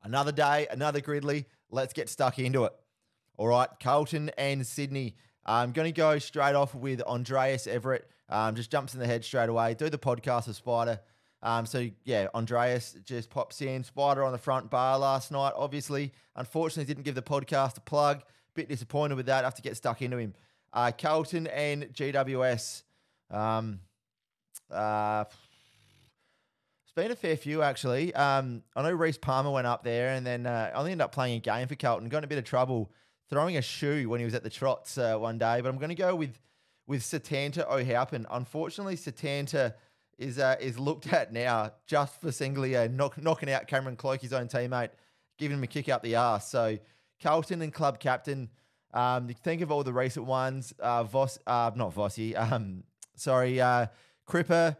Another day, another Gridley. Let's get stuck into it. All right, Carlton and Sydney. I'm going to go straight off with Andreas Everitt. Just jumps in the head straight away. Do the podcast with Spida. So, yeah, Andreas just pops in. Spida on the front bar last night, obviously. Unfortunately, didn't give the podcast a plug. Bit disappointed with that. Have to get stuck into him. Carlton and GWS. It's been a fair few, actually. I know Reece Palmer went up there and then only ended up playing a game for Carlton. Got in a bit of trouble throwing a shoe when he was at the Trots one day. But I'm going to go with Satanta O'Halpin. Unfortunately, Satanta is looked at now just for singly knocking out Cameron Cloke, his own teammate, giving him a kick up the arse. So Carlton and club captain. Think of all the recent ones. Cripper,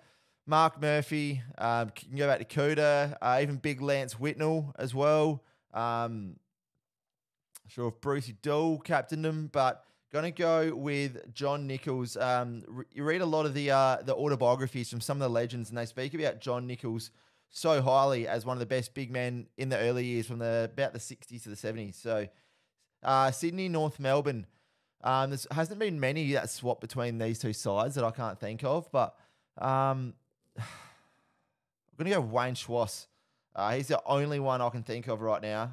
Mark Murphy. You can go back to Kilda. Even big Lance Whitnell as well. Sure if Brucey Dool captained him, but going to go with John Nichols. You read a lot of the autobiographies from some of the legends, and they speak about John Nichols so highly as one of the best big men in the early years from about the 60s to the 70s. So Sydney, North Melbourne. There hasn't been many that swap between these two sides that I can't think of, but I'm going to go Wayne Schwass. He's the only one I can think of right now.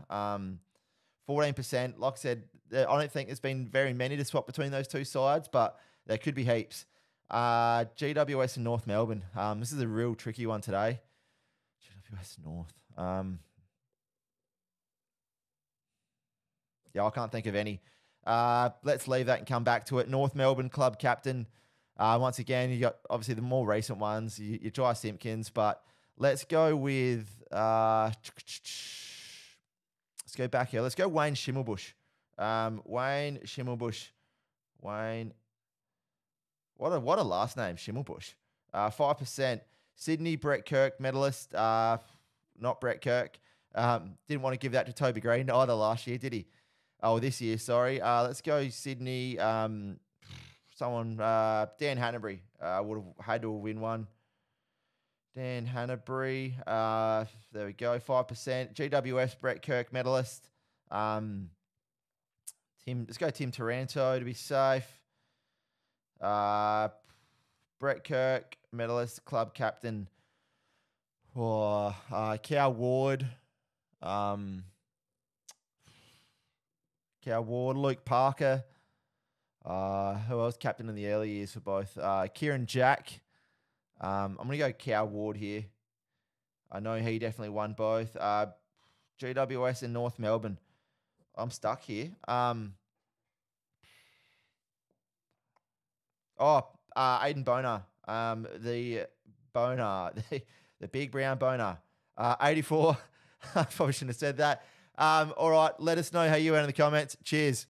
14%. Like I said, I don't think there's been very many to swap between those two sides, but there could be heaps. GWS and North Melbourne. This is a real tricky one today. GWS North. Yeah, I can't think of any. Let's leave that and come back to it. North Melbourne club captain. Once again, you got obviously the more recent ones. You try Simpkins, but let's go with. Let's go back here. Let's go Wayne Schimmelbusch. Wayne Schimmelbusch. Wayne. What a last name, Schimmelbusch. 5%. Sydney, Brett Kirk, medalist. Not Brett Kirk. Didn't want to give that to Toby Green either last year, did he? Oh, this year, sorry. Let's go Sydney. Dan Hanbury would have had to win one. Dan Hanbury. There we go, 5%. GWS, Brett Kirk, medalist. Let's go Tim Taranto to be safe. Brett Kirk, medalist, club captain. Cow Ward. Cow Ward, Luke Parker. Who else captain in the early years for both? Kieran Jack. I'm going to go Cow Ward here. I know he definitely won both. GWS and North Melbourne. I'm stuck here. Aiden Bonar. The Bonar. The big brown Bonar. 84. I probably shouldn't have said that. All right. Let us know how you went in the comments. Cheers.